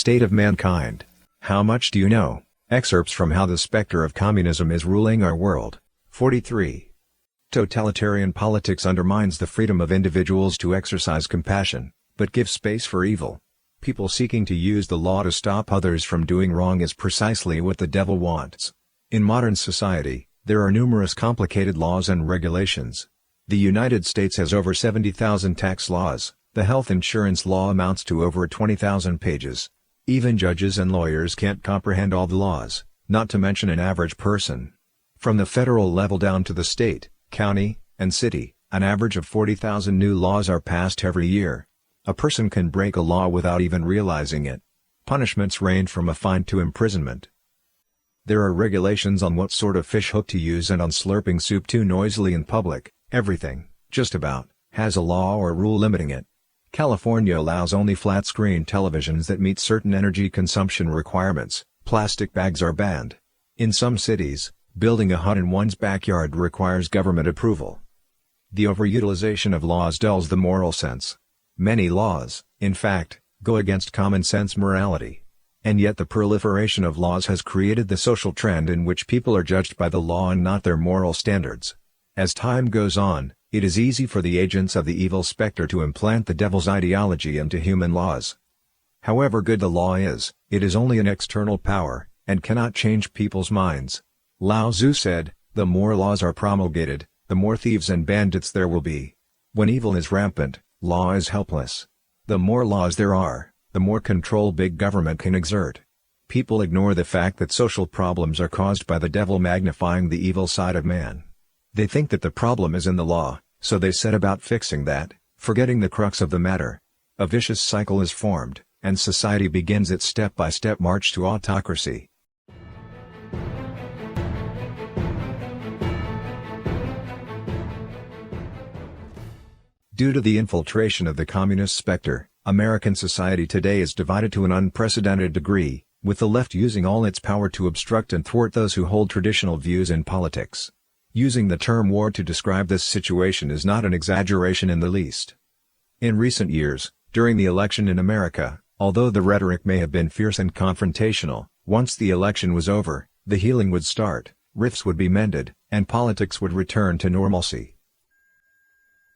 State of Mankind. How much do you know? Excerpts from How the Spectre of Communism is Ruling Our World. 43. Totalitarian politics undermines the freedom of individuals to exercise compassion, but gives space for evil. People seeking to use the law to stop others from doing wrong is precisely what the devil wants. In modern society, there are numerous complicated laws and regulations. The United States has over 70,000 tax laws. The health insurance law amounts to over 20,000 pages. Even judges and lawyers can't comprehend all the laws, not to mention an average person. From the federal level down to the state, county, and city, an average of 40,000 new laws are passed every year. A person can break a law without even realizing it. Punishments range from a fine to imprisonment. There are regulations on what sort of fish hook to use and on slurping soup too noisily in public. Everything, just about, has a law or rule limiting it. California allows only flat-screen televisions that meet certain energy consumption requirements. Plastic bags are banned. In some cities, building a hut in one's backyard requires government approval. The overutilization of laws dulls the moral sense. Many laws, in fact, go against common-sense morality. And yet the proliferation of laws has created the social trend in which people are judged by the law and not their moral standards. As time goes on, it is easy for the agents of the evil spectre to implant the devil's ideology into human laws. However good the law is, it is only an external power, and cannot change people's minds. Lao Tzu said, "The more laws are promulgated, the more thieves and bandits there will be." When evil is rampant, law is helpless. The more laws there are, the more control big government can exert. People ignore the fact that social problems are caused by the devil magnifying the evil side of man. They think that the problem is in the law, so they set about fixing that, forgetting the crux of the matter. A vicious cycle is formed, and society begins its step-by-step march to autocracy. Due to the infiltration of the communist spectre, American society today is divided to an unprecedented degree, with the left using all its power to obstruct and thwart those who hold traditional views in politics. Using the term war to describe this situation is not an exaggeration in the least. In recent years, during the election in America, although the rhetoric may have been fierce and confrontational, once the election was over, the healing would start, rifts would be mended, and politics would return to normalcy.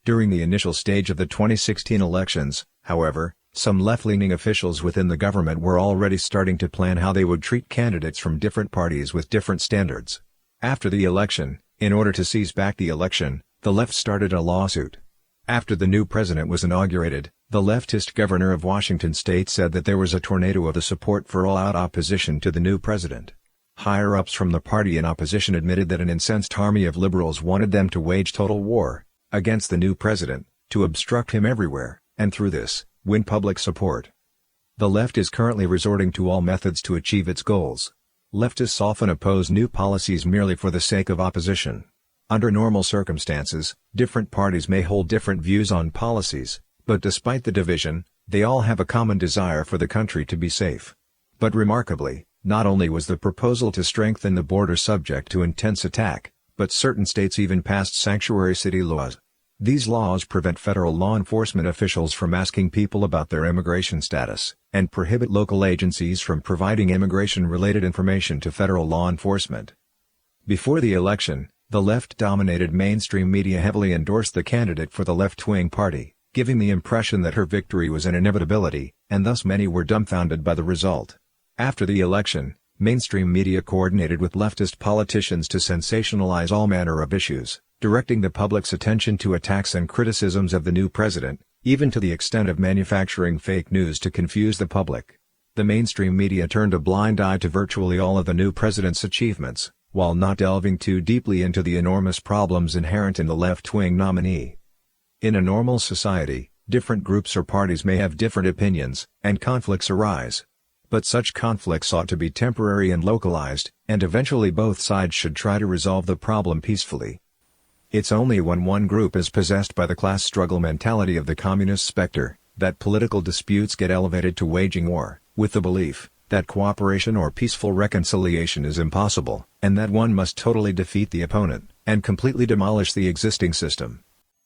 During the initial stage of the 2016 elections, however, some left-leaning officials within the government were already starting to plan how they would treat candidates from different parties with different standards. After the election, in order to seize back the election, the left started a lawsuit. After the new president was inaugurated, the leftist governor of Washington state said that there was a tornado of the support for all-out opposition to the new president. Higher-ups from the party in opposition admitted that an incensed army of liberals wanted them to wage total war against the new president, to obstruct him everywhere, and through this, win public support. The left is currently resorting to all methods to achieve its goals. Leftists often oppose new policies merely for the sake of opposition. Under normal circumstances, different parties may hold different views on policies, but despite the division, they all have a common desire for the country to be safe. But remarkably, not only was the proposal to strengthen the border subject to intense attack, but certain states even passed sanctuary city laws. These laws prevent federal law enforcement officials from asking people about their immigration status, and prohibit local agencies from providing immigration-related information to federal law enforcement. Before the election, the left-dominated mainstream media heavily endorsed the candidate for the left-wing party, giving the impression that her victory was an inevitability, and thus many were dumbfounded by the result. After the election, mainstream media coordinated with leftist politicians to sensationalize all manner of issues, directing the public's attention to attacks and criticisms of the new president, even to the extent of manufacturing fake news to confuse the public. The mainstream media turned a blind eye to virtually all of the new president's achievements, while not delving too deeply into the enormous problems inherent in the left-wing nominee. In a normal society, different groups or parties may have different opinions, and conflicts arise. But such conflicts ought to be temporary and localized, and eventually both sides should try to resolve the problem peacefully. It's only when one group is possessed by the class struggle mentality of the communist spectre, that political disputes get elevated to waging war, with the belief that cooperation or peaceful reconciliation is impossible, and that one must totally defeat the opponent, and completely demolish the existing system.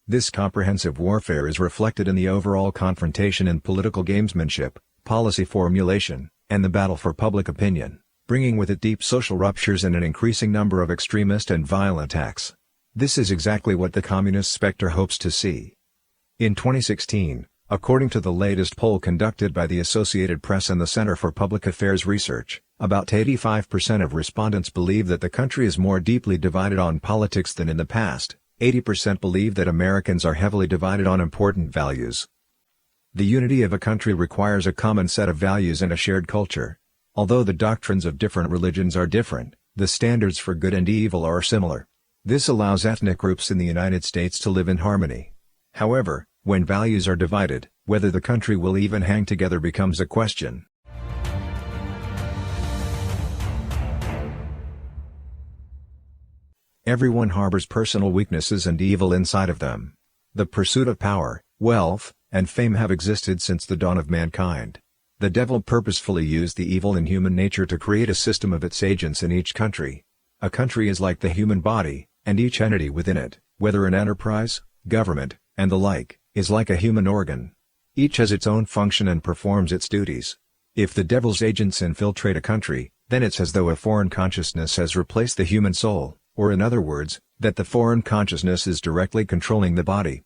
This comprehensive warfare is reflected in the overall confrontation in political gamesmanship, policy formulation, and the battle for public opinion, bringing with it deep social ruptures and an increasing number of extremist and violent acts. This is exactly what the communist specter hopes to see. In 2016, according to the latest poll conducted by the Associated Press and the Center for Public Affairs Research, about 85% of respondents believe that the country is more deeply divided on politics than in the past. 80% believe that Americans are heavily divided on important values. The unity of a country requires a common set of values and a shared culture. Although the doctrines of different religions are different, the standards for good and evil are similar. This allows ethnic groups in the United States to live in harmony. However, when values are divided, whether the country will even hang together becomes a question. Everyone harbors personal weaknesses and evil inside of them. The pursuit of power, wealth, and fame have existed since the dawn of mankind. The devil purposefully used the evil in human nature to create a system of its agents in each country. A country is like the human body, and each entity within it, whether an enterprise, government, and the like, is like a human organ. Each has its own function and performs its duties. If the devil's agents infiltrate a country, then it's as though a foreign consciousness has replaced the human soul, or in other words, that the foreign consciousness is directly controlling the body.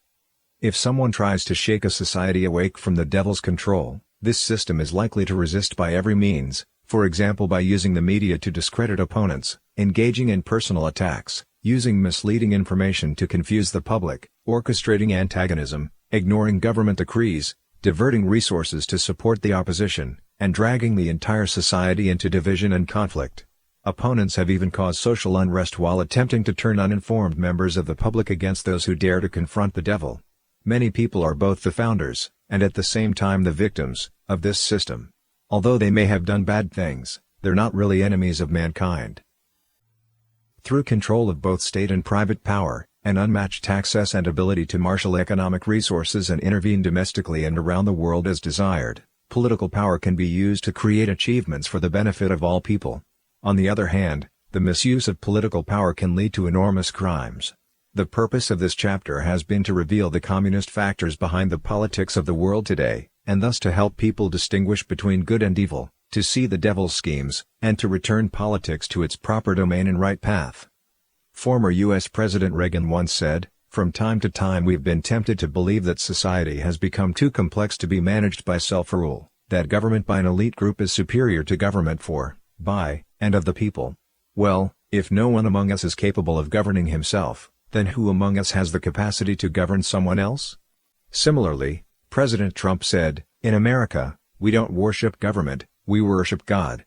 If someone tries to shake a society awake from the devil's control, this system is likely to resist by every means, for example by using the media to discredit opponents, engaging in personal attacks, using misleading information to confuse the public, orchestrating antagonism, ignoring government decrees, diverting resources to support the opposition, and dragging the entire society into division and conflict. Opponents have even caused social unrest while attempting to turn uninformed members of the public against those who dare to confront the devil. Many people are both the founders, and at the same time the victims, of this system. Although they may have done bad things, they're not really enemies of mankind. Through control of both state and private power, and unmatched access and ability to marshal economic resources and intervene domestically and around the world as desired, political power can be used to create achievements for the benefit of all people. On the other hand, the misuse of political power can lead to enormous crimes. The purpose of this chapter has been to reveal the communist factors behind the politics of the world today, and thus to help people distinguish between good and evil, to see the devil's schemes, and to return politics to its proper domain and right path. Former U.S. President Reagan once said, "From time to time we've been tempted to believe that society has become too complex to be managed by self-rule, that government by an elite group is superior to government for, by, and of the people. Well, if no one among us is capable of governing himself, then who among us has the capacity to govern someone else?" Similarly, President Trump said, "In America, we don't worship government, we worship God."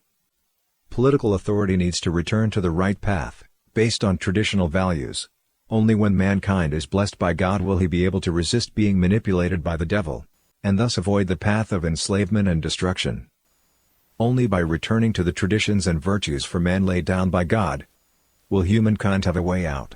Political authority needs to return to the right path, based on traditional values. Only when mankind is blessed by God will he be able to resist being manipulated by the devil, and thus avoid the path of enslavement and destruction. Only by returning to the traditions and virtues for man laid down by God will humankind have a way out.